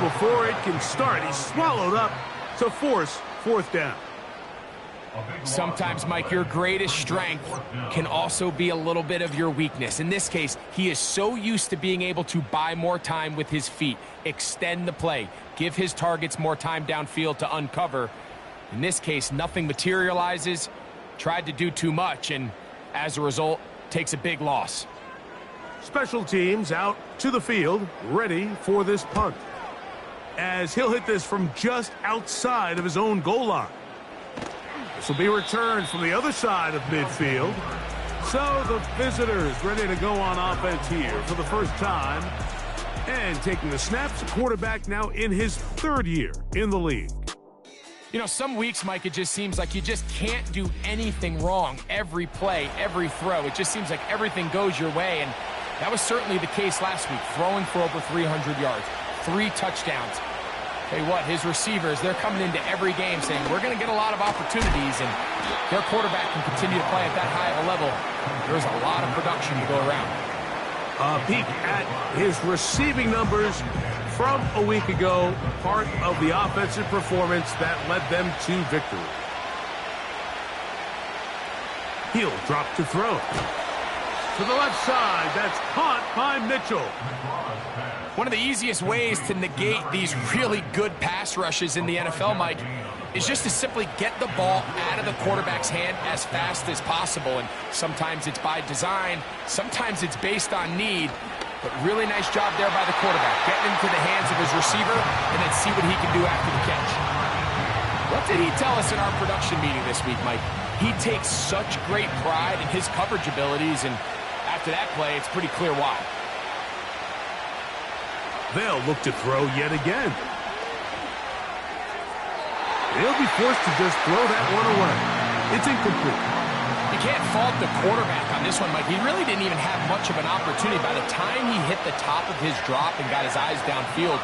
before it can start. He's swallowed up to force fourth down. Sometimes, Mike, your greatest strength can also be a little bit of your weakness. In this case, he is so used to being able to buy more time with his feet, extend the play, give his targets more time downfield to uncover. In this case, nothing materializes, tried to do too much, and as a result, takes a big loss. Special teams out to the field, ready for this punt. As he'll hit this from just outside of his own goal line. This will be returned from the other side of midfield. So the visitors ready to go on offense here for the first time. And taking the snaps, a quarterback now in his third year in the league. You know, some weeks, Mike, it just seems like you just can't do anything wrong. Every play, every throw, it just seems like everything goes your way. And that was certainly the case last week, throwing for over 300 yards, 3 touchdowns. Tell you what, his receivers, they're coming into every game saying, we're going to get a lot of opportunities, and their quarterback can continue to play at that high of a level. There's a lot of production to go around. A peek at his receiving numbers from a week ago, part of the offensive performance that led them to victory. He'll drop to throw. To the left side, that's caught by Mitchell. One of the easiest ways to negate these really good pass rushes in the NFL, Mike, is just to simply get the ball out of the quarterback's hand as fast as possible. And sometimes it's by design, sometimes it's based on need. But really nice job there by the quarterback, getting into the hands of his receiver and then see what he can do after the catch. What did he tell us in our production meeting this week, Mike? He takes such great pride in his coverage abilities, and after that play, it's pretty clear why. They'll look to throw yet again. He'll be forced to just throw that one away. It's incomplete. You can't fault the quarterback on this one, Mike. He really didn't even have much of an opportunity. By the time he hit the top of his drop and got his eyes downfield,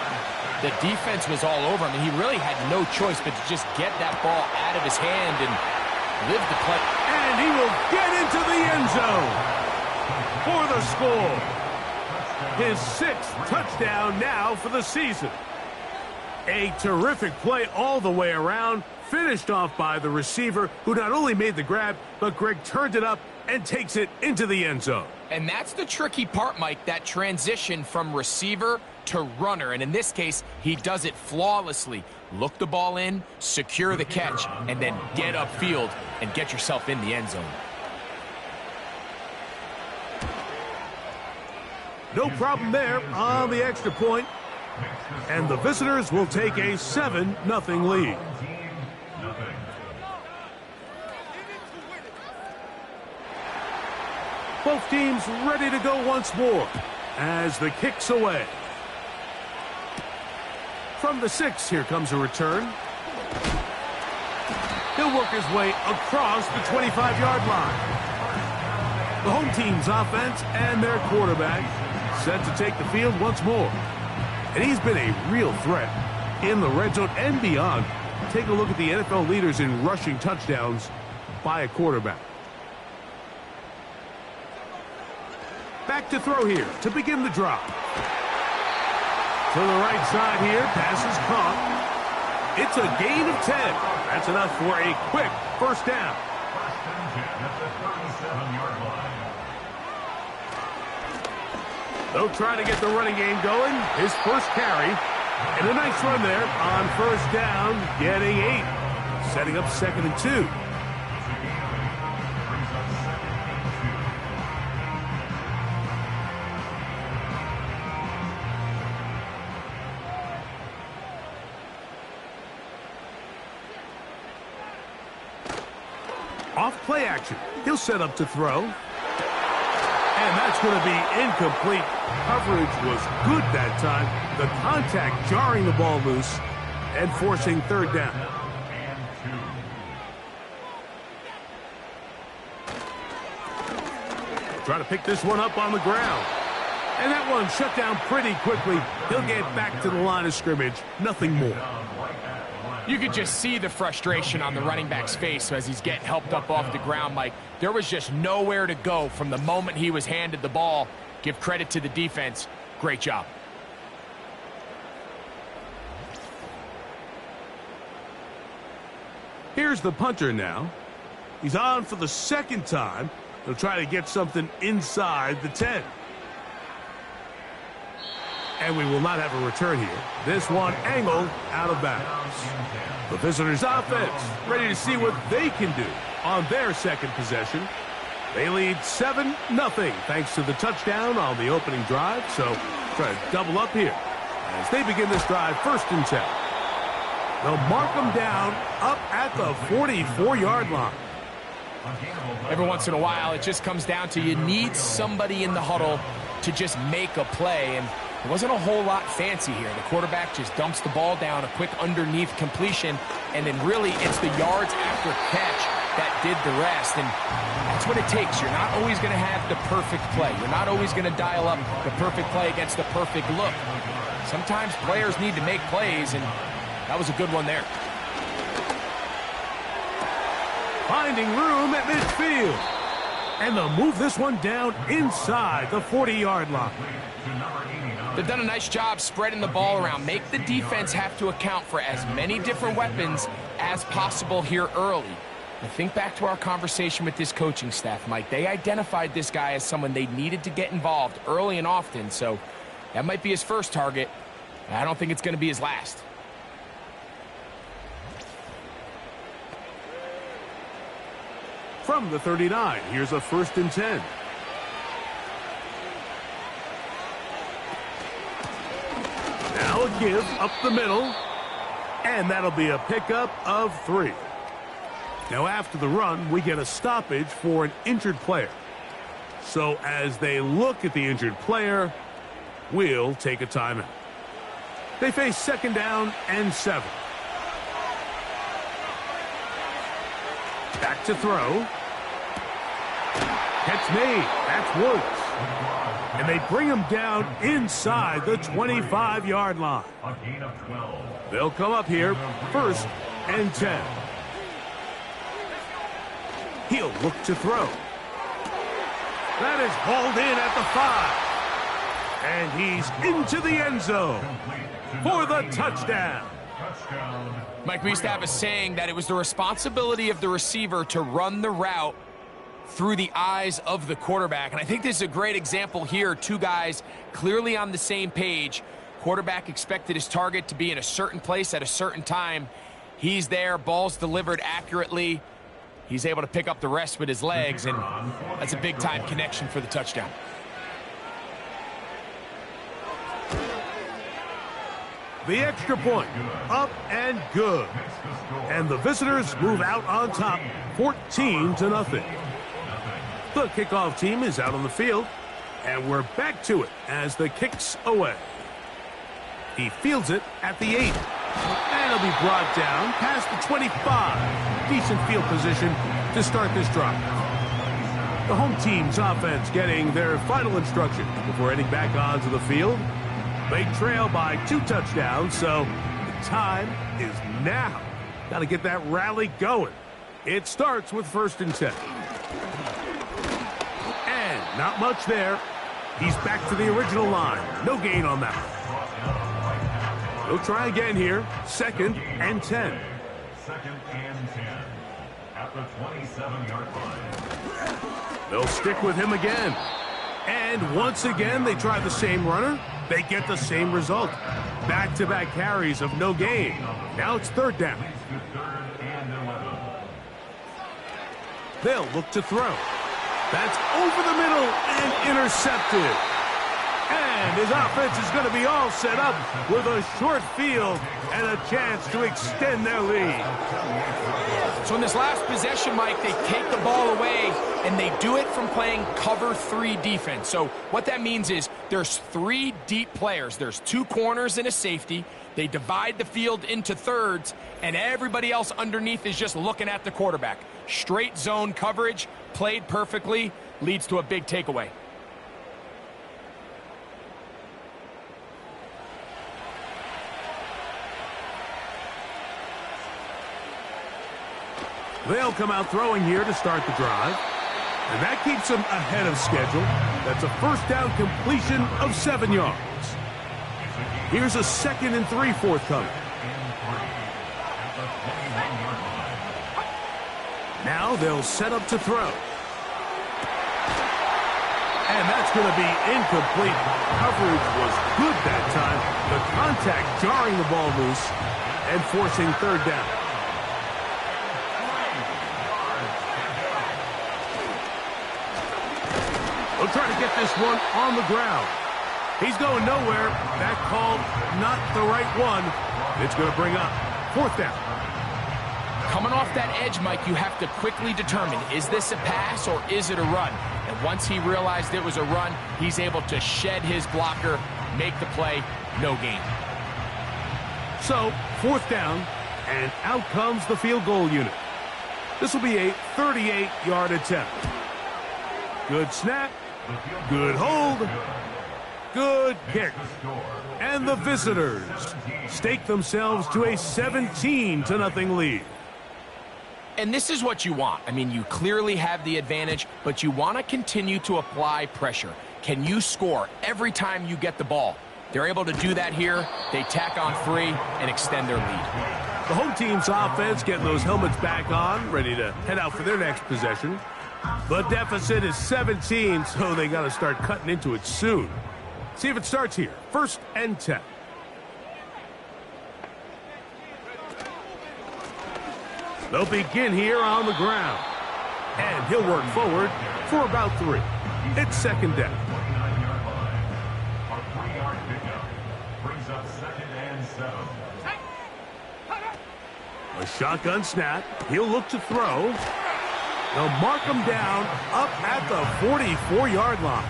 the defense was all over him, and he really had no choice but to just get that ball out of his hand and live the play. And he will get into the end zone for the score. His 6th touchdown now for the season. A terrific play all the way around, finished off by the receiver, who not only made the grab, but Greg turned it up and takes it into the end zone. And that's the tricky part, Mike, that transition from receiver to runner. And in this case, he does it flawlessly. Look the ball in, secure the catch, and then get upfield and get yourself in the end zone. No problem there on the extra point. And the visitors will take a 7-0 lead. Both teams ready to go once more as the kick's away. From the 6, here comes a return. He'll work his way across the 25-yard line. The home team's offense and their quarterback set to take the field once more. And he's been a real threat in the red zone and beyond. Take a look at the NFL leaders in rushing touchdowns by a quarterback. Back to throw here to begin the drop. To the right side here, pass is caught. It's a gain of 10. That's enough for a quick first down. They'll try to get the running game going. His first carry. And a nice run there on first down, getting 8. Setting up 2nd and 2. Off play action. He'll set up to throw. And that's going to be incomplete. Coverage was good that time. The contact jarring the ball loose and forcing third down. Try to pick this one up on the ground. And that one shut down pretty quickly. He'll get back to the line of scrimmage. Nothing more. You could just see the frustration on the running back's face as he's getting helped up off the ground, Mike. There was just nowhere to go from the moment he was handed the ball. Give credit to the defense. Great job. Here's the punter now. He's on for the second time. He'll try to get something inside the 10. And we will not have a return here. This one angled out of bounds. The visitors' offense ready to see what they can do on their second possession. They lead 7-0 thanks to the touchdown on the opening drive. So try to double up here as they begin this drive 1st and 10. They'll mark them down up at the 44-yard line. Every once in a while, it just comes down to you need somebody in the huddle to just make a play. And it wasn't a whole lot fancy here. The quarterback just dumps the ball down, a quick underneath completion, and then really it's the yards after catch that did the rest. And that's what it takes. You're not always going to have the perfect play. You're not always going to dial up the perfect play against the perfect look. Sometimes players need to make plays, and that was a good one there. Finding room at midfield. And they'll move this one down inside the 40-yard line. They've done a nice job spreading the ball around. Make the defense have to account for as many different weapons as possible here early. Now think back to our conversation with this coaching staff, Mike. They identified this guy as someone they needed to get involved early and often, so that might be his first target. I don't think it's going to be his last. From the 39, here's a 1st and 10. Now a give up the middle, and that'll be a pickup of 3. Now after the run, we get a stoppage for an injured player. So as they look at the injured player, we'll take a timeout. They face 2nd down and 7. Back to throw. Catch made. That's Woods. And they bring him down inside the 25-yard line. They'll come up here 1st and 10. He'll look to throw. That is hauled in at the 5. And he's into the end zone for the touchdown. Mike, we used to have a saying that it was the responsibility of the receiver to run the route through the eyes of the quarterback. And I think this is a great example here. Two guys clearly on the same page. Quarterback expected his target to be in a certain place at a certain time. He's there, ball's delivered accurately. He's able to pick up the rest with his legs, and that's a big-time connection for the touchdown. The extra point, up and good. And the visitors move out on top, 14-0. The kickoff team is out on the field, and we're back to it as the kick's away. He fields it at the 8. And he'll be brought down past the 25. Decent field position to start this drive. The home team's offense getting their final instruction before heading back onto the field. They trail by 2 touchdowns, so the time is now. Got to get that rally going. It starts with 1st and 10. And not much there. He's back to the original line. No gain on that. He'll try again here. 2nd and 10. 2nd and 10 at the 27-yard line. They'll stick with him again. And once again, they try the same runner. They get the same result. Back-to-back carries of no gain. Now it's 3rd down. They'll look to throw. That's over the middle and intercepted. And his offense is going to be all set up with a short field and a chance to extend their lead. So in this last possession, Mike, they take the ball away, and they do it from playing cover 3 defense. So what that means is there's 3 deep players. There's 2 corners and a safety. They divide the field into thirds, and everybody else underneath is just looking at the quarterback. Straight zone coverage, played perfectly, leads to a big takeaway. They'll come out throwing here to start the drive. And that keeps them ahead of schedule. That's a 1st down completion of 7 yards. Here's a 2nd and 3 forthcoming. Now they'll set up to throw. And that's going to be incomplete. Coverage was good that time. The contact jarring the ball loose and forcing third down. We'll try to get this one on the ground. He's going nowhere. That call, not the right one. It's going to bring up fourth down. Coming off that edge, Mike, you have to quickly determine, is this a pass or is it a run? And once he realized it was a run, he's able to shed his blocker, make the play, no gain. So, fourth down, and out comes the field goal unit. This will be a 38-yard attempt. Good snap, good hold, good kick. And the visitors stake themselves to a 17-0 lead. And this is what you want. I mean, you clearly have the advantage, but you want to continue to apply pressure. Can you score every time you get the ball? They're able to do that here. They tack on 3 and extend their lead. The home team's offense getting those helmets back on, ready to head out for their next possession. The deficit is 17, so they got to start cutting into it soon. See if it starts here. 1st and 10. They'll begin here on the ground. And he'll work forward for about 3. It's 2nd down. A 3-yard pickup brings up 2nd and 7. A shotgun snap. He'll look to throw. They'll mark him down up at the 44-yard line.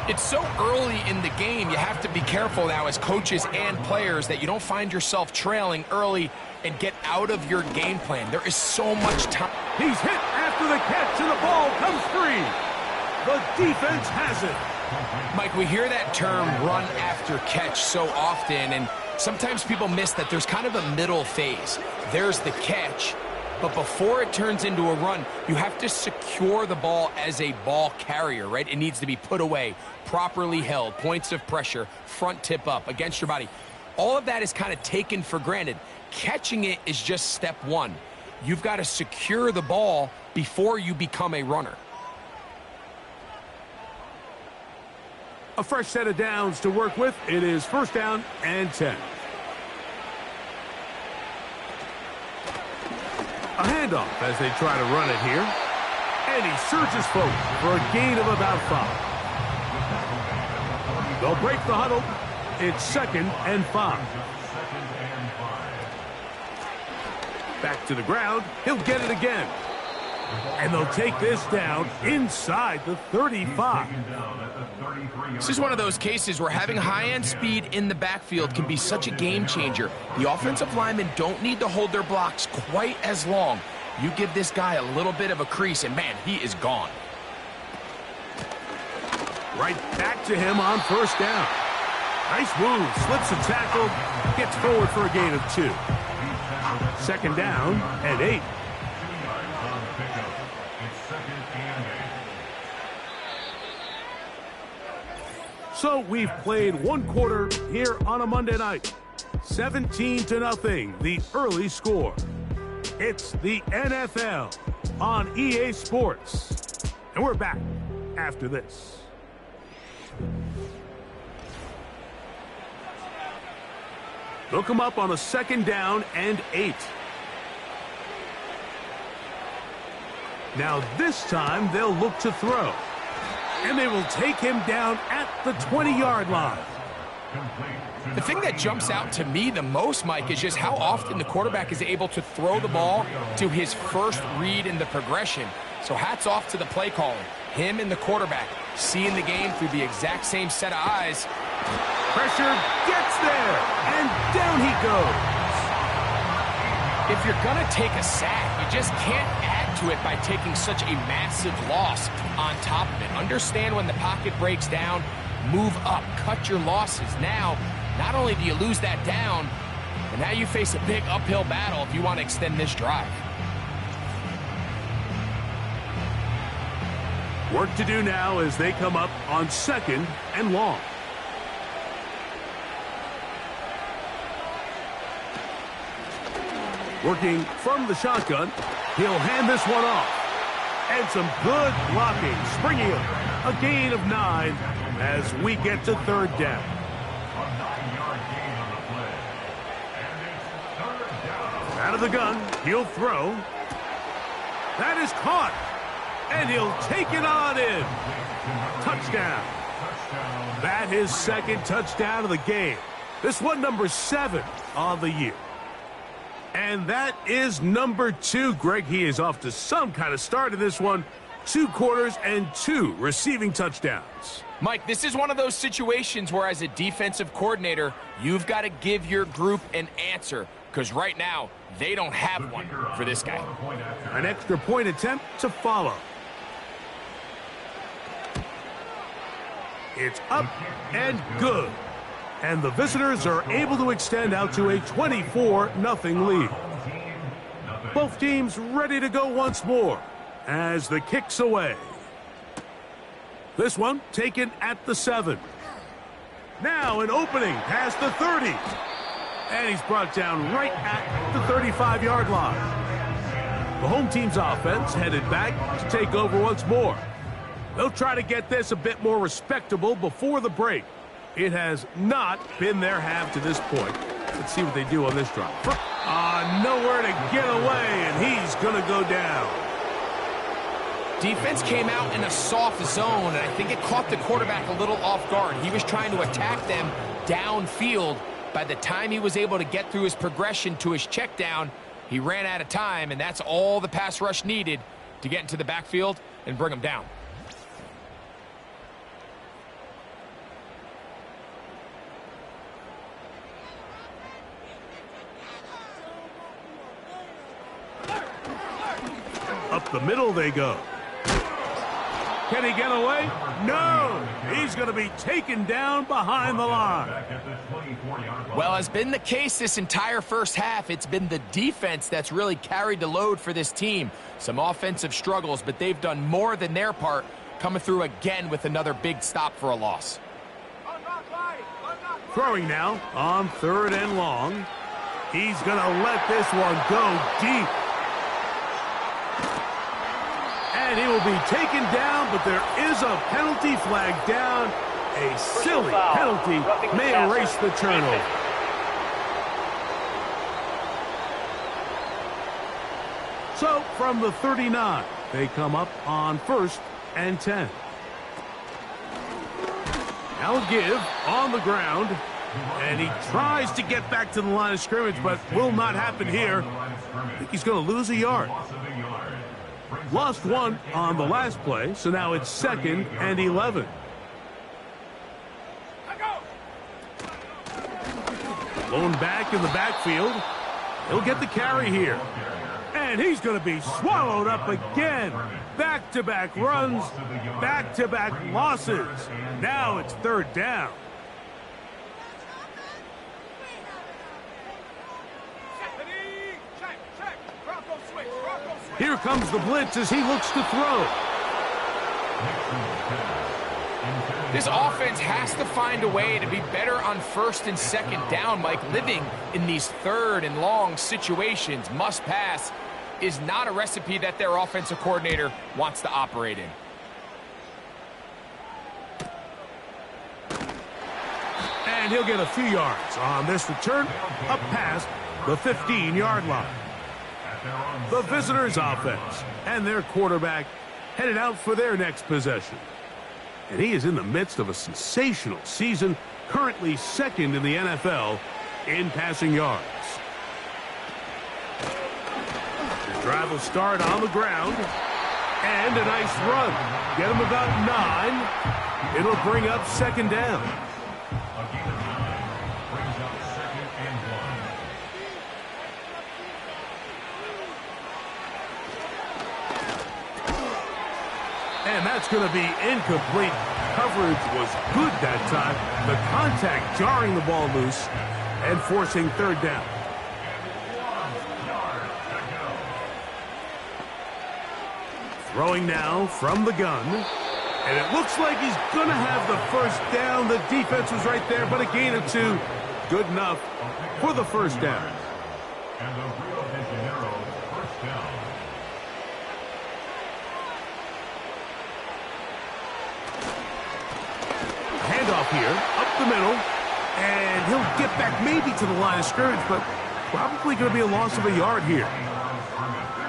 It's so early in the game, you have to be careful now as coaches and players that you don't find yourself trailing early and get out of your game plan. There is so much time. He's hit after the catch, and the ball comes free. The defense has it. Mike, we hear that term run after catch so often, and sometimes people miss that there's kind of a middle phase. There's the catch, but before it turns into a run, you have to secure the ball as a ball carrier, right? It needs to be put away, properly held, points of pressure, front tip up against your body. All of that is kind of taken for granted. Catching it is just step 1. You've got to secure the ball before you become a runner. A fresh set of downs to work with. It is 1st down and 10. A handoff as they try to run it here. And he surges forward for a gain of about 5. They'll break the huddle. It's 2nd and 5. Back to the ground. He'll get it again. And they'll take this down inside the 35. This is one of those cases where having high-end speed in the backfield can be such a game changer. The offensive linemen don't need to hold their blocks quite as long. You give this guy a little bit of a crease, and man, he is gone. Right back to him on 1st down. Nice move, slips a tackle, gets forward for a gain of 2. 2nd down and 8. So we've played 1 quarter here on a Monday night. 17-0, the early score. It's the NFL on EA Sports. And we're back after this. They'll come up on a 2nd down and 8. Now this time they'll look to throw. And they will take him down at the 20-yard line. The thing that jumps out to me the most, Mike, is just how often the quarterback is able to throw the ball to his first read in the progression. So hats off to the play caller. Him and the quarterback seeing the game through the exact same set of eyes. Pressure gets there, and down he goes. If you're going to take a sack, you just can't add to it by taking such a massive loss on top of it. Understand when the pocket breaks down, move up, cut your losses. Now, not only do you lose that down, but now you face a big uphill battle if you want to extend this drive. Work to do now as they come up on 2nd and long. Working from the shotgun. He'll hand this one off. And some good blocking, springing him. A gain of 9 as we get to third down. A 9-yard gain on the play. And it's third down. Out of the gun, he'll throw. That is caught. And he'll take it on in. Touchdown. That his second touchdown of the game. This one number 7 on the year. And that is number 2. Greg, he is off to some kind of start in this one. 2 quarters and 2 receiving touchdowns. Mike, this is one of those situations where as a defensive coordinator, you've got to give your group an answer. Because right now, they don't have one for this guy. An extra point attempt to follow. It's up and good. And the visitors are able to extend out to a 24-0 lead. Both teams ready to go once more as the kick's away. This one taken at the 7. Now an opening past the 30. And he's brought down right at the 35-yard line. The home team's offense headed back to take over once more. They'll try to get this a bit more respectable before the break. It has not been their half to this point. Let's see what they do on this drive. Nowhere to get away, and he's going to go down. Defense came out in a soft zone, and I think it caught the quarterback a little off guard. He was trying to attack them downfield. By the time he was able to get through his progression to his check down, he ran out of time, and that's all the pass rush needed to get into the backfield and bring him down. Up the middle they go. Can he get away? No! He's going to be taken down behind the line. Well, as been the case this entire first half, it's been the defense that's really carried the load for this team. Some offensive struggles, but they've done more than their part, coming through again with another big stop for a loss. Throwing now on 3rd and long. He's going to let this one go deep. And he will be taken down, but there is a penalty flag down. A silly penalty may erase the turnover. So from the 39, they come up on 1st and 10. Now a give on the ground. And he tries to get back to the line of scrimmage, but will not happen here. I think he's going to lose a yard. Lost 1 on the last play, so now it's 2nd and 11. Blown back in the backfield. He'll get the carry here. And he's going to be swallowed up again. Back-to-back runs, back-to-back losses. Now it's 3rd down. Here comes the blitz as he looks to throw. This offense has to find a way to be better on 1st and 2nd down, Mike. Living in these 3rd and long situations, must pass, is not a recipe that their offensive coordinator wants to operate in. And he'll get a few yards on this return up past the 15-yard line. The visitors' offense and their quarterback headed out for their next possession. And he is in the midst of a sensational season, currently 2nd in the NFL in passing yards. The drive will start on the ground. And a nice run. Get him about 9. It'll bring up 2nd down. And that's going to be incomplete. Coverage was good that time. The contact jarring the ball loose and forcing 3rd down. Throwing now from the gun. And it looks like he's going to have the 1st down. The defense was right there, but a gain of 2. Good enough for the 1st down. And the Rio de Janeiro 1st down. handoff here, up the middle, and he'll get back maybe to the line of scrimmage, but probably going to be a loss of a yard here.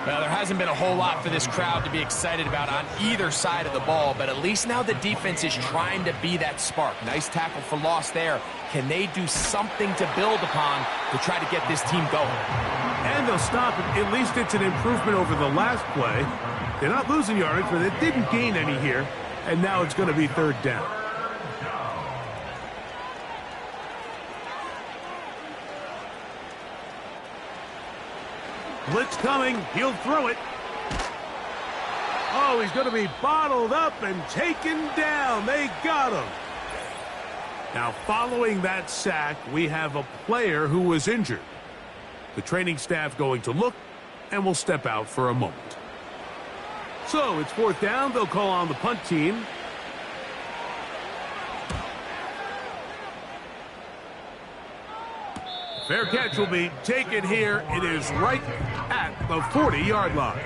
Well, there hasn't been a whole lot for this crowd to be excited about on either side of the ball, but at least now the defense is trying to be that spark. Nice tackle for loss there. Can they do something to build upon to try to get this team going? And they'll stop it. At least it's an improvement over the last play. They're not losing yardage, but they didn't gain any here, and now it's going to be third down. Blitz coming. He'll throw it. Oh, he's going to be bottled up and taken down. They got him. Now, following that sack, we have a player who was injured. The training staff going to look and will step out for a moment. So, it's fourth down. They'll call on the punt team. Fair catch will be taken here. It is right at the 40-yard line.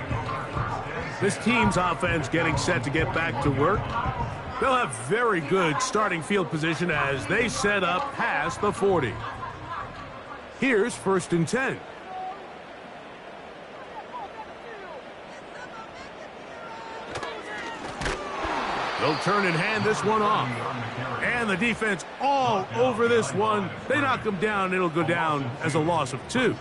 This team's offense getting set to get back to work. They'll have very good starting field position as they set up past the 40. Here's 1st and 10. They'll turn and hand this one off. And the defense all over this one. They knock him down. It'll go down as a loss of 2.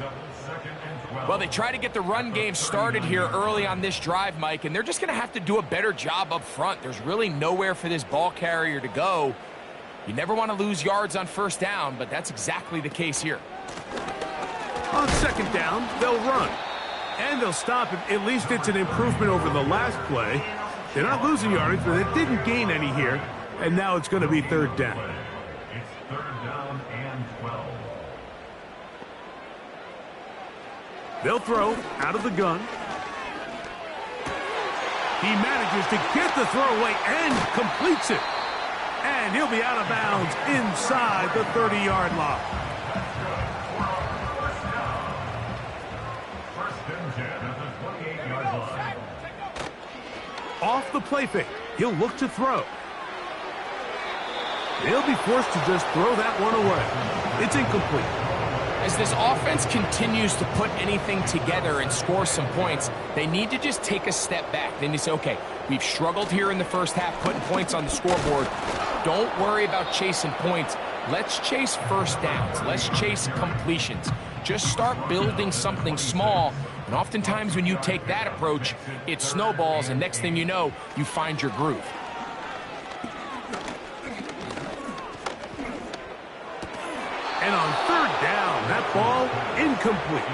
Well, they try to get the run game started here early on this drive, Mike, and they're just going to have to do a better job up front. There's really nowhere for this ball carrier to go. You never want to lose yards on first down, but that's exactly the case here. On second down, they'll run. And they'll stop it. At least it's an improvement over the last play. They're not losing yardage, but they didn't gain any here. And now it's going to be third down. It's third down and 12. They'll throw out of the gun. He manages to get the throw away and completes it. And he'll be out of bounds inside the 30-yard line. First and 10 at the 28-yard line. Off the play fake, he'll look to throw. They'll be forced to just throw that one away. It's incomplete. As this offense continues to put anything together and score some points, they need to just take a step back. Then you say, okay, we've struggled here in the first half, putting points on the scoreboard. Don't worry about chasing points. Let's chase first downs. Let's chase completions. Just start building something small. And oftentimes when you take that approach, it snowballs, and next thing you know, you find your groove. And on third down, that ball incomplete.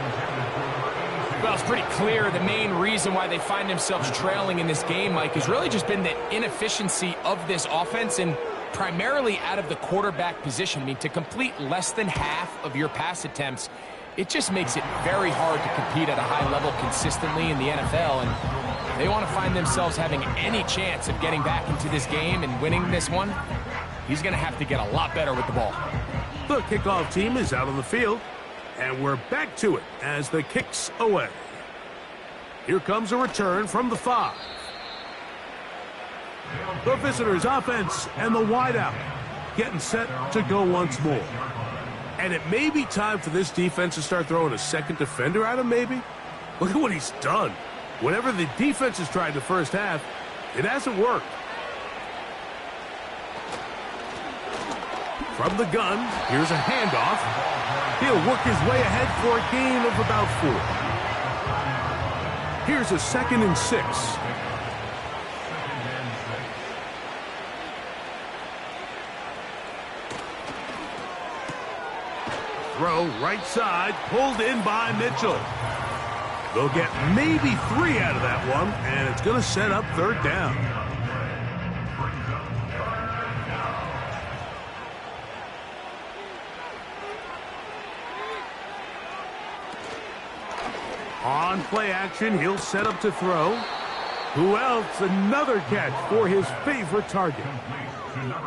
Well, it's pretty clear the main reason why they find themselves trailing in this game, Mike, has really just been the inefficiency of this offense and primarily out of the quarterback position. I mean, to complete less than half of your pass attempts, it just makes it very hard to compete at a high level consistently in the NFL. And they want to find themselves having any chance of getting back into this game and winning this one. He's going to have to get a lot better with the ball. The kickoff team is out on the field, and we're back to it as the kick's away. Here comes a return from the 5. The visitors' offense and the wideout getting set to go once more. And it may be time for this defense to start throwing a second defender at him, maybe. Look at what he's done. Whatever the defense has tried the first half, it hasn't worked. From the gun, here's a handoff. He'll work his way ahead for a gain of about 4. Here's a 2nd and 6. Throw right side, pulled in by Mitchell. They'll get maybe 3 out of that one, and it's going to set up third down. On play action, he'll set up to throw. Who else? Another catch for his favorite target.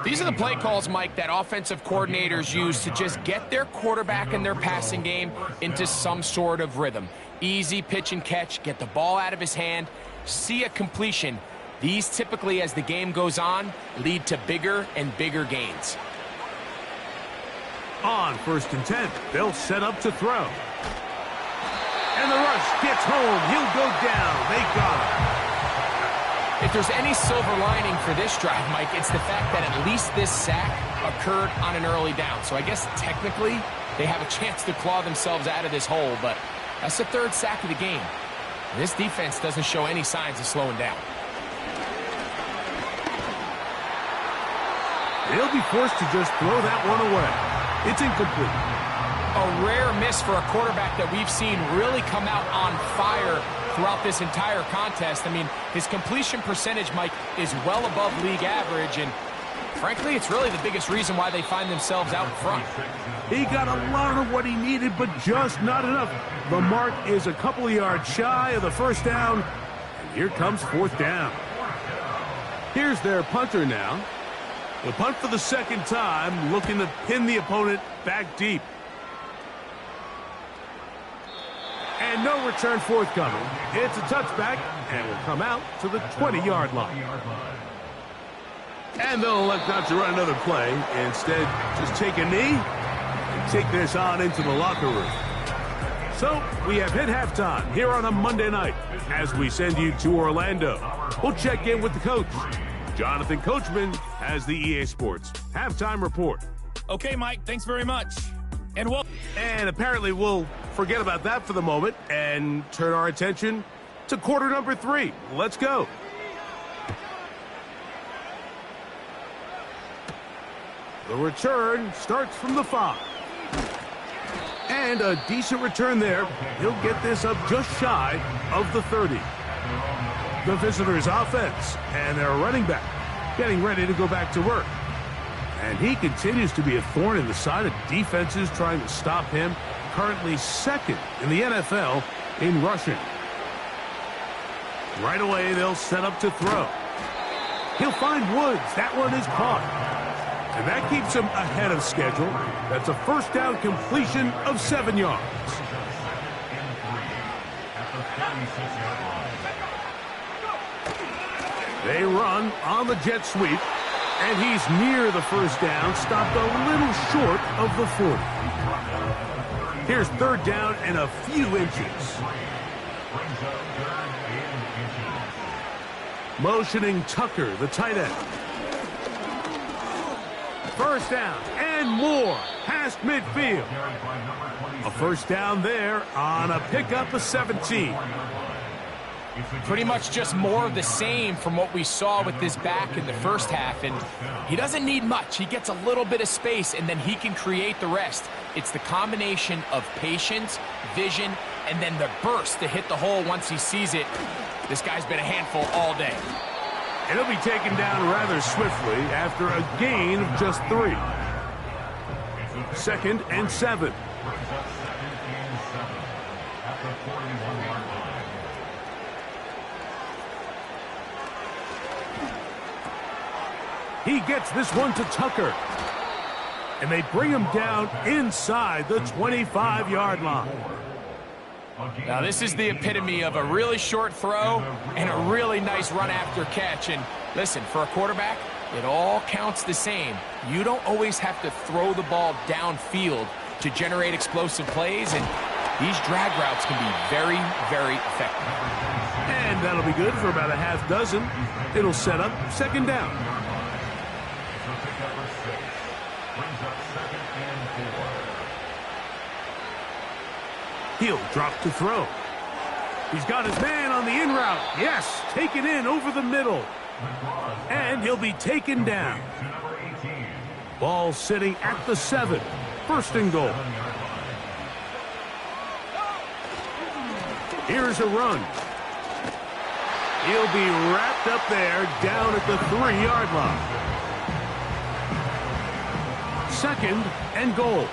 These are the play calls, Mike, that offensive coordinators use to just get their quarterback and their passing game into some sort of rhythm. Easy pitch and catch, get the ball out of his hand, see a completion, These typically, as the game goes on, lead to bigger and bigger gains. On 1st and 10, they'll set up to throw. And the rush gets home. He'll go down. They got him. If there's any silver lining for this drive, Mike, it's the fact that at least this sack occurred on an early down. So I guess technically they have a chance to claw themselves out of this hole, but that's the 3rd sack of the game. And this defense doesn't show any signs of slowing down. They'll be forced to just throw that one away. It's incomplete. A rare miss for a quarterback that we've seen really come out on fire throughout this entire contest. I mean, his completion percentage, Mike, is well above league average, and frankly, it's really the biggest reason why they find themselves out front. He got a lot of what he needed, but just not enough. The mark is a couple of yards shy of the 1st down, and here comes 4th down. Here's their punter now. The punt for the 2nd time, looking to pin the opponent back deep. And no return forthcoming. It's a touchback, and will come out to the 20-yard line. And they'll elect not to run another play. Instead, just take a knee and take this on into the locker room. So, we have hit halftime here on a Monday night as we send you to Orlando. We'll check in with the coach. Jonathan Coachman has the EA Sports halftime report. Okay, Mike, thanks very much. And apparently we'll forget about that for the moment and turn our attention to quarter number 3. Let's go. The return starts from the 5. And a decent return there. He'll get this up just shy of the 30. The visitors' offense and their running back getting ready to go back to work. And he continues to be a thorn in the side of defenses trying to stop him. Currently 2nd in the NFL in rushing. Right away, they'll set up to throw. He'll find Woods. That one is caught. And that keeps him ahead of schedule. That's a 1st down completion of 7 yards. They run on the jet sweep. And he's near the 1st down, stopped a little short of the 40. Here's 3rd down and a few inches. Motioning Tucker, the tight end. 1st down and more past midfield. A 1st down there on a pickup of 17. Pretty much just more of the same from what we saw with this back in the 1st half, and he doesn't need much. He gets a little bit of space, and then he can create the rest. It's the combination of patience, vision, and then the burst to hit the hole once he sees it. This guy's been a handful all day. And he'll be taken down rather swiftly after a gain of just 3. 2nd and 7. He gets this one to Tucker. And they bring him down inside the 25-yard line. Now, this is the epitome of a really short throw and a really nice run after catch. And listen, for a quarterback, it all counts the same. You don't always have to throw the ball downfield to generate explosive plays, and these drag routes can be very, very effective. And that'll be good for about a half dozen. It'll set up 2nd down. He'll drop to throw. He's got his man on the in route. Yes, taken in over the middle. And he'll be taken down. Ball sitting at the 7. 1st and goal. Here's a run. He'll be wrapped up there down at the 3-yard line. 2nd and goal.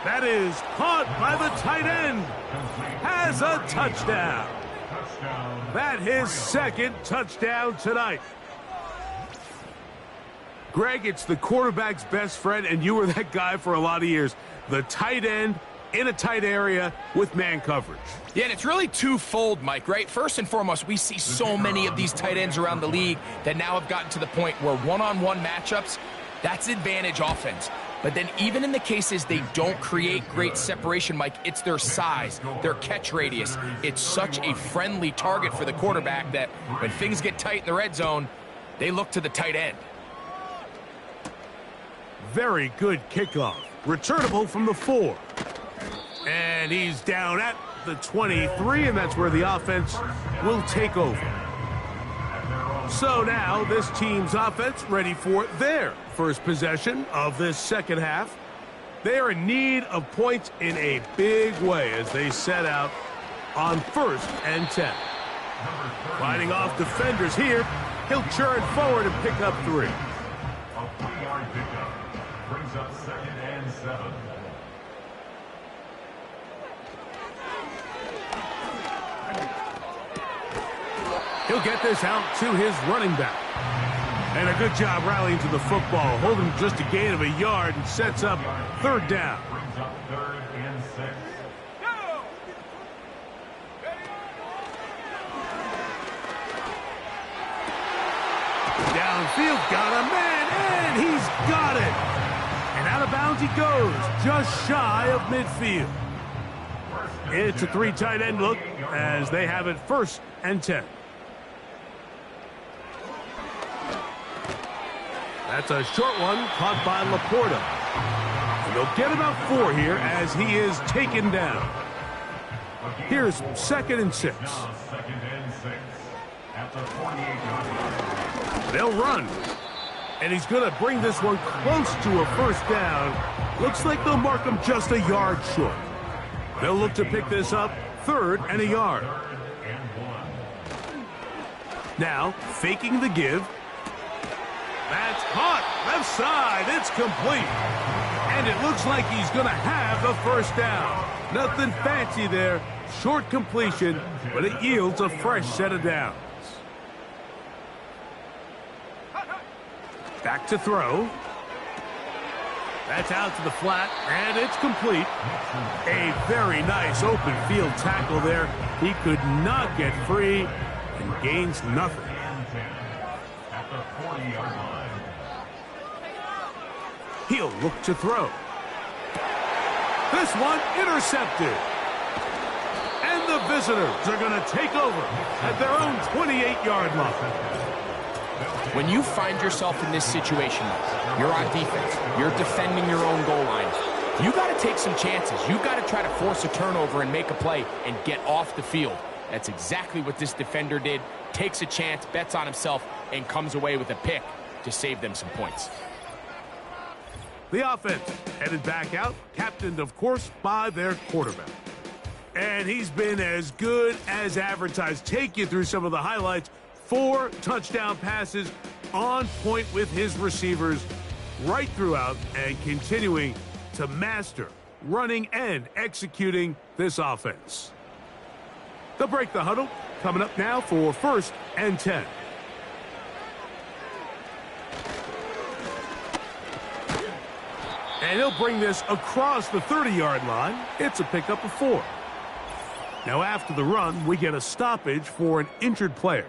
That is caught by the tight end. Has a touchdown. That his 2nd touchdown tonight. Greg, it's the quarterback's best friend, and you were that guy for a lot of years. the tight end in a tight area with man coverage. Yeah, and it's really twofold, Mike, right? First and foremost, we see so many of these tight ends around the league that now have gotten to the point where one-on-one matchups, that's advantage offense. But then even in the cases they don't create great separation, Mike, it's their size, their catch radius. It's such a friendly target for the quarterback that when things get tight in the red zone, they look to the tight end. Very good kickoff. Returnable from the 4. And he's down at the 23, and that's where the offense will take over. So now this team's offense ready for their first possession of this second half. They are in need of points in a big way as they set out on 1st and 10. Fighting off defenders here, he'll churn forward and pick up 3. A 3-yard pickup brings up 2nd and 7. He'll get this out to his running back. And a good job rallying to the football, holding just a gain of a yard and sets up 3rd down. Brings up 3rd and 6. Downfield, got a man, and he's got it. And out of bounds he goes, just shy of midfield. It's a 3 tight end look as they have it 1st and 10. That's a short one caught by Laporta. And they'll get about 4 here as he is taken down. Here's 2nd and 6. Now 2nd and 6 at the 48-yard line. They'll run. And he's going to bring this one close to a 1st down. Looks like they'll mark him just a yard short. They'll look to pick this up 3rd and a yard. 3rd and 1. Now, faking the give. That's caught. Left side. It's complete. And it looks like he's going to have the 1st down. Nothing fancy there. Short completion, but it yields a fresh set of downs. Back to throw. That's out to the flat, and it's complete. A very nice open field tackle there. He could not get free and gains nothing. At the 40-yard line. He'll look to throw. This one intercepted. And the visitors are going to take over at their own 28-yard line. When you find yourself in this situation, you're on defense, you're defending your own goal line, you got to take some chances. You got to try to force a turnover and make a play and get off the field. That's exactly what this defender did. Takes a chance, bets on himself, and comes away with a pick to save them some points. The offense headed back out, captained, of course, by their quarterback. And he's been as good as advertised. Take you through some of the highlights. 4 touchdown passes on point with his receivers right throughout and continuing to master running and executing this offense. They'll break the huddle. Coming up now for 1st and 10. And he'll bring this across the 30-yard line. It's a pickup of 4. Now after the run, we get a stoppage for an injured player.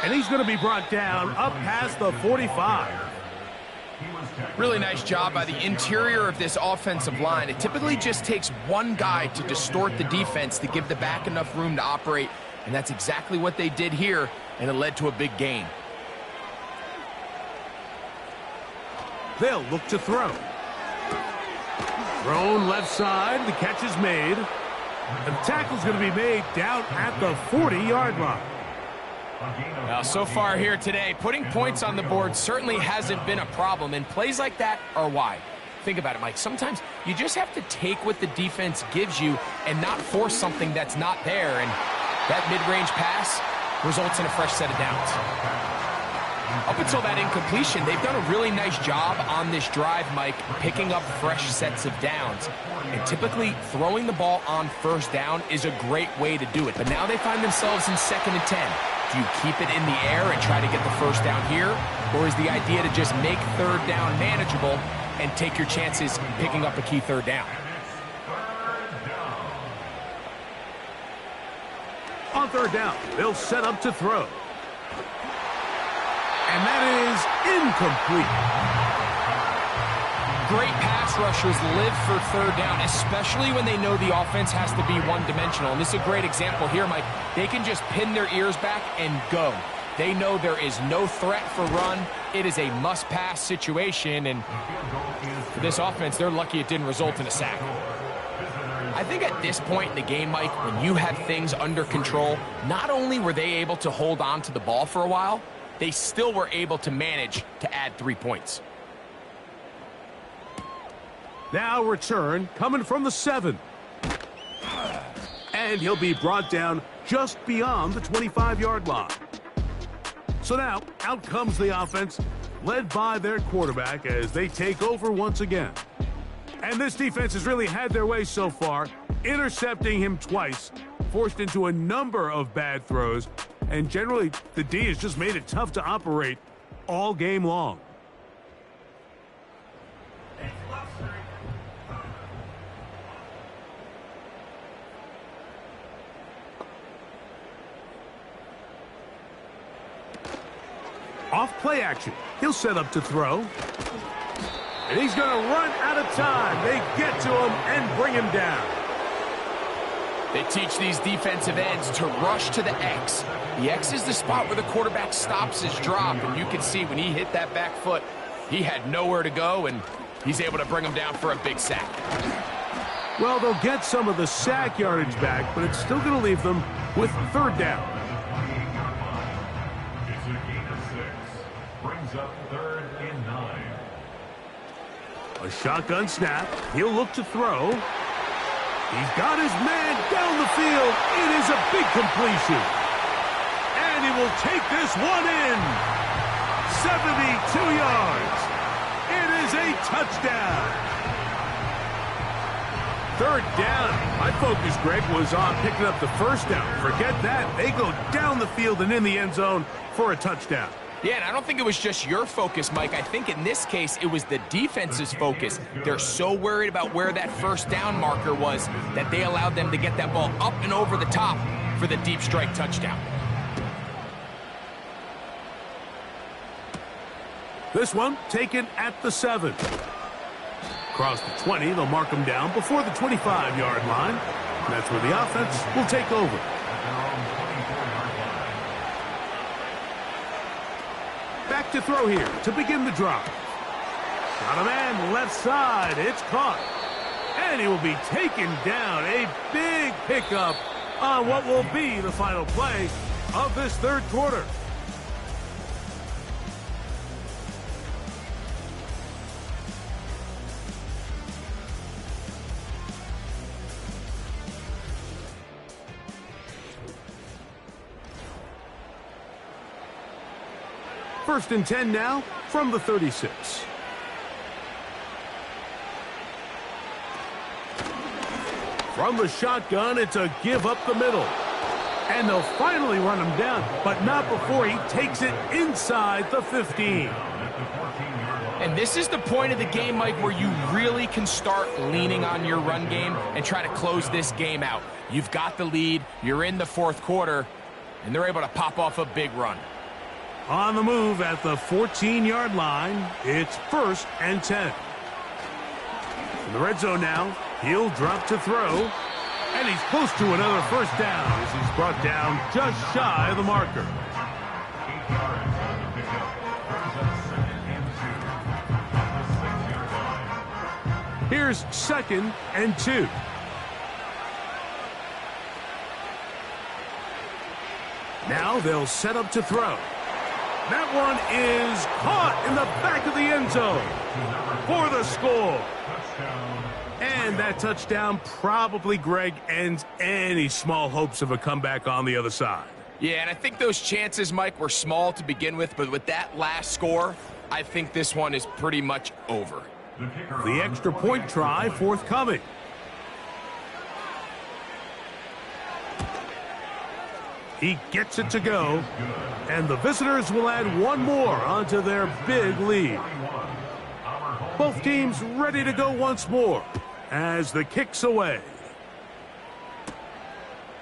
And he's going to be brought down up past the 45. Really nice job by the interior of this offensive line. It typically just takes one guy to distort the defense to give the back enough room to operate, and that's exactly what they did here, and it led to a big gain. They'll look to throw. Thrown left side, the catch is made. And the tackle's going to be made down at the 40-yard line. Now, so far here today, putting points on the board certainly hasn't been a problem, and plays like that are why. Think about it, Mike. Sometimes you just have to take what the defense gives you and not force something that's not there, and that mid-range pass results in a fresh set of downs. Up until that incompletion, they've done a really nice job on this drive, Mike, picking up fresh sets of downs. And typically, throwing the ball on first down is a great way to do it. But now they find themselves in 2nd and 10. Do you keep it in the air and try to get the first down here? Or is the idea to just make 3rd down manageable and take your chances picking up a key 3rd down? On 3rd down, they'll set up to throw. And that is incomplete. Great pass rushers live for 3rd down, especially when they know the offense has to be one-dimensional. And this is a great example here, Mike. They can just pin their ears back and go. They know there is no threat for run. It is a must-pass situation, and for this offense, they're lucky it didn't result in a sack. I think at this point in the game, Mike, when you have things under control, not only were they able to hold on to the ball for a while, they still were able to manage to add 3 points. Now return coming from the 7. And he'll be brought down just beyond the 25-yard line. So now, out comes the offense, led by their quarterback as they take over once again. And this defense has really had their way so far, intercepting him twice, forced into a number of bad throws, and generally, the D has just made it tough to operate all game long. Off play action. He'll set up to throw. And he's going to run out of time. They get to him and bring him down. They teach these defensive ends to rush to the X. The X is the spot where the quarterback stops his drop, and you can see when he hit that back foot, he had nowhere to go, and he's able to bring him down for a big sack. Well, they'll get some of the sack yardage back, but it's still going to leave them with 3rd down. It's a gain of 6. Brings up 3rd and 9. A shotgun snap. He'll look to throw. He's got his man down the field. It is a big completion. And he will take this one in. 72 yards. It is a touchdown. 3rd down. My focus, Greg, was on picking up the first down. Forget that. They go down the field and in the end zone for a touchdown. Yeah, and I don't think it was just your focus, Mike. I think in this case, it was the defense's focus. They're so worried about where that first down marker was that they allowed them to get that ball up and over the top for the deep strike touchdown. This one taken at the 7. Across the 20, they'll mark him down before the 25-yard line. And that's where the offense will take over. Back to throw here to begin the drive. Got a man left side. It's caught. And he will be taken down. A big pickup on what will be the final play of this 3rd quarter. First and 10 now from the 36. From the shotgun, it's a give up the middle. And they'll finally run him down, but not before he takes it inside the 15. And this is the point of the game, Mike, where you really can start leaning on your run game and try to close this game out. You've got the lead, you're in the 4th quarter, and they're able to pop off a big run. On the move at the 14-yard line, it's 1st and 10. In the red zone now, he'll drop to throw, and he's close to another first down as he's brought down just shy of the marker. 8 yards on the pickup. Brings up 2nd and 2. On the 6-yard line. Here's 2nd and 2. Now they'll set up to throw. That one is caught in the back of the end zone for the score. And that touchdown probably, Greg, ends any small hopes of a comeback on the other side. Yeah, and I think those chances, Mike, were small to begin with, but with that last score, I think this one is pretty much over. The extra point try forthcoming. He gets it to go, and the visitors will add one more onto their big lead. Both teams ready to go once more as the kick's away.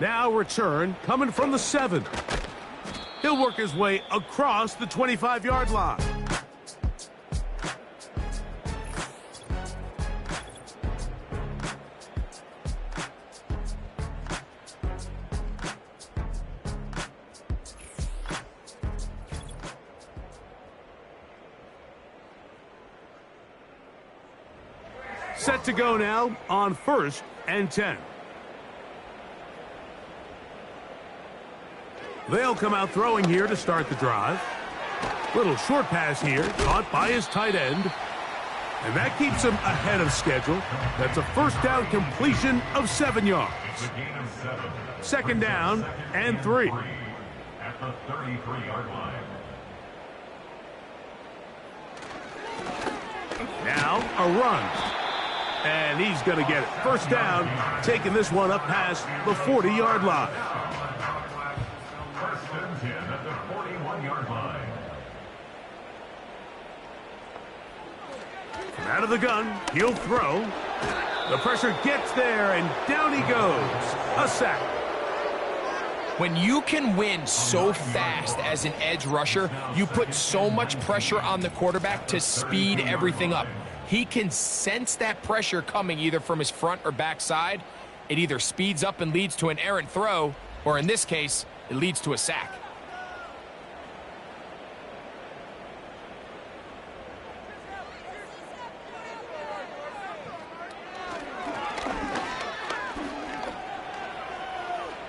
Now return coming from the 7. He'll work his way across the 25-yard line. Set to go now on 1st and 10. They'll come out throwing here to start the drive. Little short pass here, caught by his tight end. And that keeps him ahead of schedule. That's a first down completion of 7 yards. Second down and 3. At the 33-yard line. Now a run. And he's going to get it. First down, taking this one up past the 40-yard line. First and 10 at the 41-yard line. From out of the gun, he'll throw. The pressure gets there, and down he goes. A sack. When you can win so fast as an edge rusher, you put so much pressure on the quarterback to speed everything up. He can sense that pressure coming either from his front or back side. It either speeds up and leads to an errant throw, or in this case, it leads to a sack.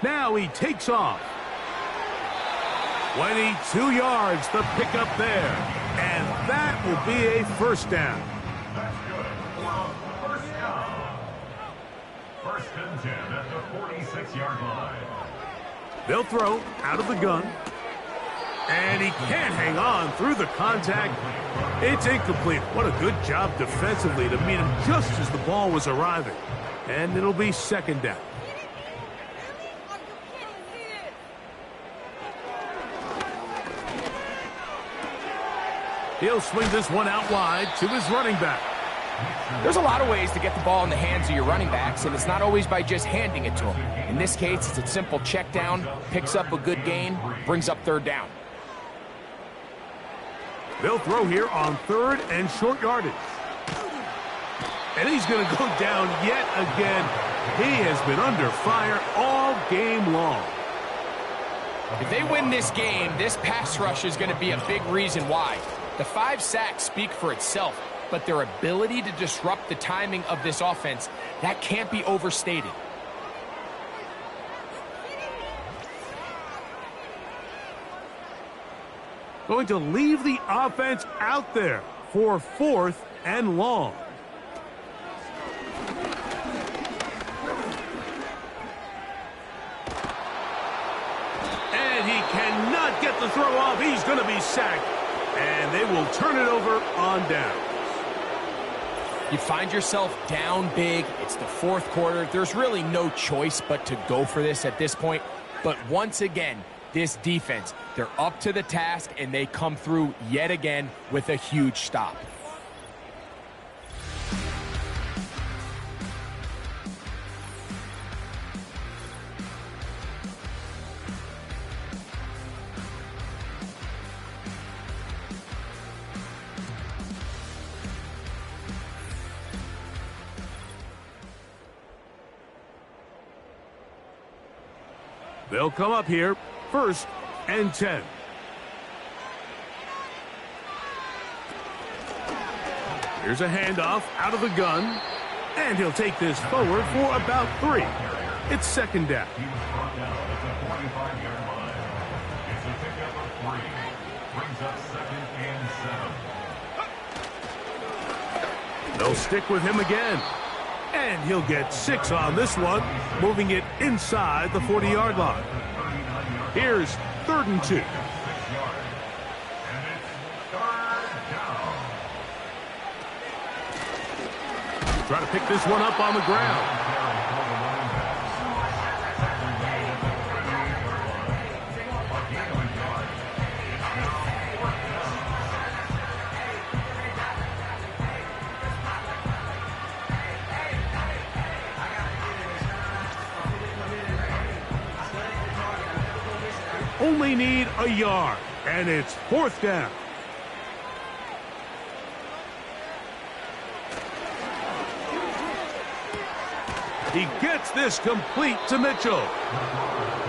Now he takes off. 22 yards, the pickup there. And that will be a first down. That's good. First down. First and 10 at the 46-yard line. They'll throw out of the gun. And he can't hang on through the contact. It's incomplete. What a good job defensively to meet him just as the ball was arriving. And it'll be second down. He'll swing this one out wide to his running back. There's a lot of ways to get the ball in the hands of your running backs, and it's not always by just handing it to them. In this case, it's a simple check down, picks up a good gain, brings up third down. They'll throw here on 3rd and short yardage. And he's going to go down yet again. He has been under fire all game long. If they win this game, this pass rush is going to be a big reason why. The 5 sacks speak for itself, but their ability to disrupt the timing of this offense, that can't be overstated. Going to leave the offense out there for 4th and long. And he cannot get the throw off. He's going to be sacked. And they will turn it over on downs. You find yourself down big. It's the 4th quarter. There's really no choice but to go for this at this point. But once again, this defense, they're up to the task, and they come through yet again with a huge stop. They'll come up here, 1st and 10. Here's a handoff out of the gun, and he'll take this forward for about 3. It's second down. He was brought down at the 45-yard line. It's a pickup of 3. Brings up 2nd and 7. They'll stick with him again. And he'll get 6 on this one, moving it inside the 40-yard line. Here's 3rd and 2. Try to pick this one up on the ground. Only need a yard, and it's 4th down. He gets this complete to Mitchell.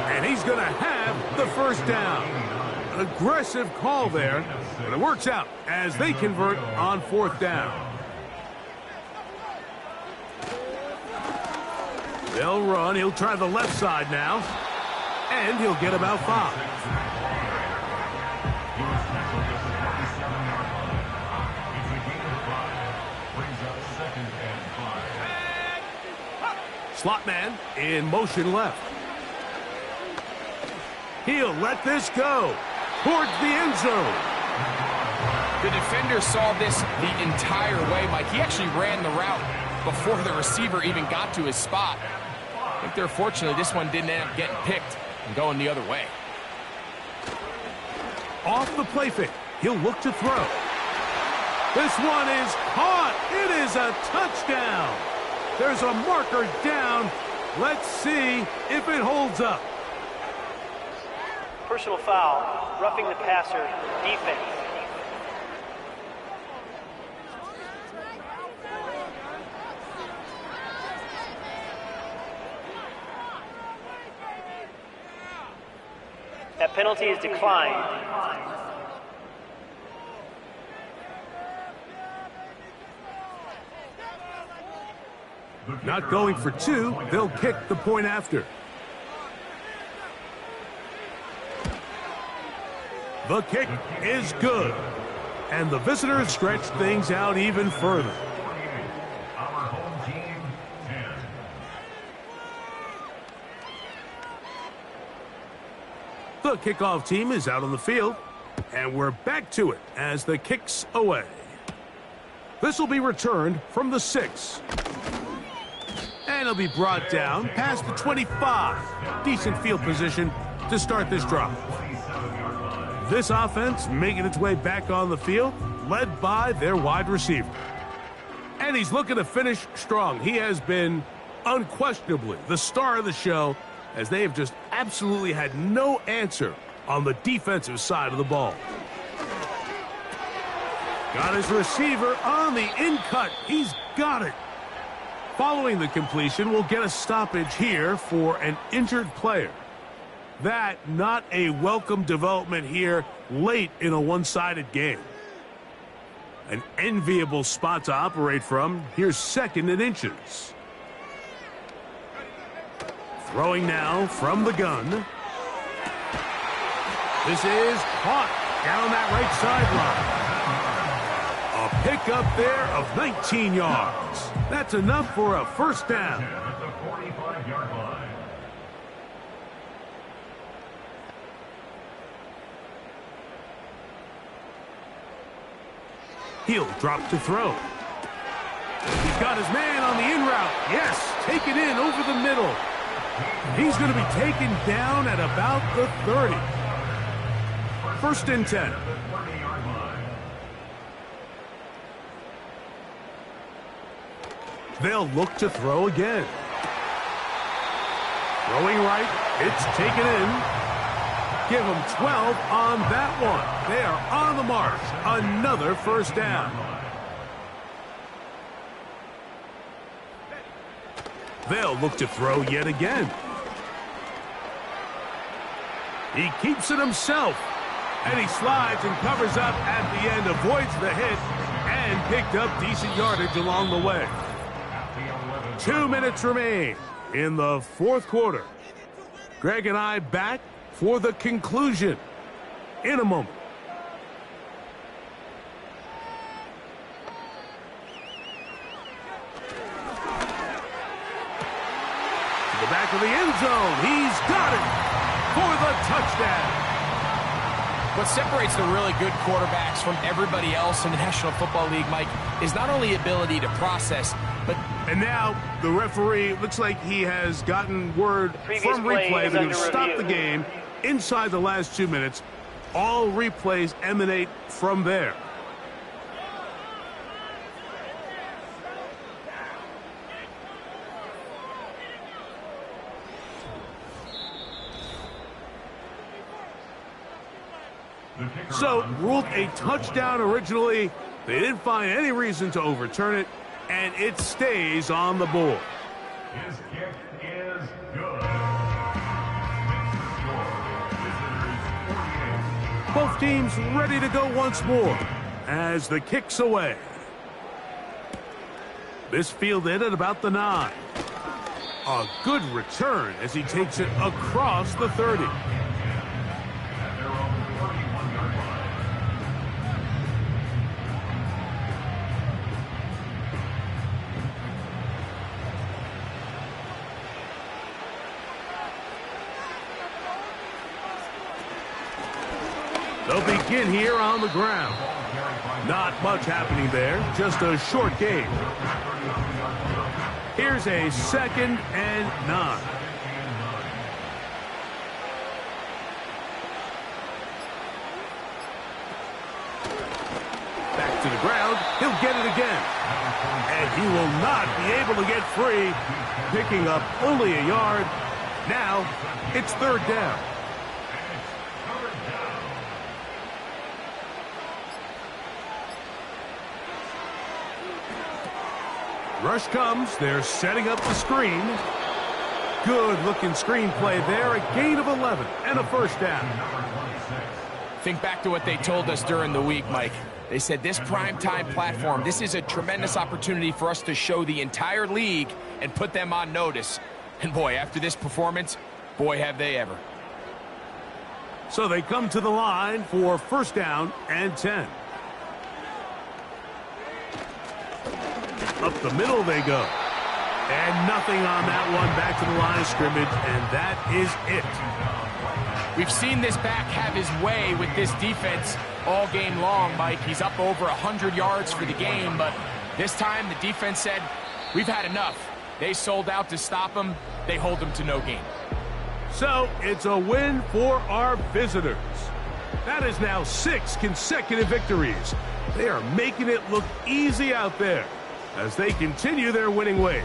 And he's going to have the 1st down. An aggressive call there, but it works out as they convert on 4th down. They'll run. He'll try the left side now. And he'll get about 5. Slot man in motion left. He'll let this go towards the end zone. The defender saw this the entire way, Mike. He actually ran the route before the receiver even got to his spot. I think they're fortunate this one didn't end up getting picked and going the other way. Off the play fake, he'll look to throw. This one is caught. It is a touchdown. There's a marker down. Let's see if it holds up. Personal foul, roughing the passer, defense. That penalty is declined. Not going for 2, they'll kick the point after. The kick is good. And the visitors stretch things out even further. Our home team, 10. The kickoff team is out on the field. And we're back to it as the kick's away. This will be returned from the 6. And it'll be brought down past the 25. Decent field position to start this drive. This offense making its way back on the field, led by their wide receiver. And he's looking to finish strong. He has been unquestionably the star of the show, as they have just absolutely had no answer on the defensive side of the ball. Got his receiver on the in-cut. He's got it. Following the completion, we'll get a stoppage here for an injured player. That not a welcome development here late in a one-sided game. An enviable spot to operate from. Here's 2nd and inches. Throwing now from the gun. This is caught down that right sideline. A pickup there of 19 yards. That's enough for a 1st down. At the 45-yard line. He'll drop to throw. He's got his man on the in route. Yes, take it in over the middle. He's going to be taken down at about the 30. 1st and 10. They'll look to throw again. Throwing right, it's taken in. Give them 12 on that one. They are on the march. Another 1st down. They'll look to throw yet again. He keeps it himself. And he slides and covers up at the end, avoids the hit, and picked up decent yardage along the way. 2 minutes remain in the 4th quarter. Greg and I back for the conclusion in a moment. To the back of the end zone. He's got it. for the touchdown. What separates the really good quarterbacks from everybody else in the National Football League, Mike, is not only ability to process, but... And now the referee looks like he has gotten word Previous from play replay is that under he'll stop review. the game inside the last 2 minutes. All replays emanate from there. So, ruled a touchdown originally. They didn't find any reason to overturn it, and it stays on the board. His kick is good. Score, visitors 48. Both teams ready to go once more as the kick's away. This fielded at about the 9. A good return as he takes it across the 30. At their own 31-yard line. They'll begin here on the ground. Not much happening there, just a short game. Here's a 2nd and 9. Back to the ground, he'll get it again. And he will not be able to get free, picking up only a yard. Now, it's 3rd down. Rush comes. They're setting up the screen. Good-looking screen play there. A gain of 11 and a 1st down. Think back to what they told us during the week, Mike. They said this primetime platform, this is a tremendous opportunity for us to show the entire league and put them on notice. And boy, after this performance, boy, have they ever. So they come to the line for 1st down and 10. Up the middle they go. And nothing on that one. Back to the line of scrimmage, and that is it. We've seen this back have his way with this defense all game long, Mike. He's up over 100 yards for the game, but this time the defense said, we've had enough. They sold out to stop him. They hold him to no gain. So it's a win for our visitors. That is now 6 consecutive victories. They are making it look easy out there as they continue their winning ways.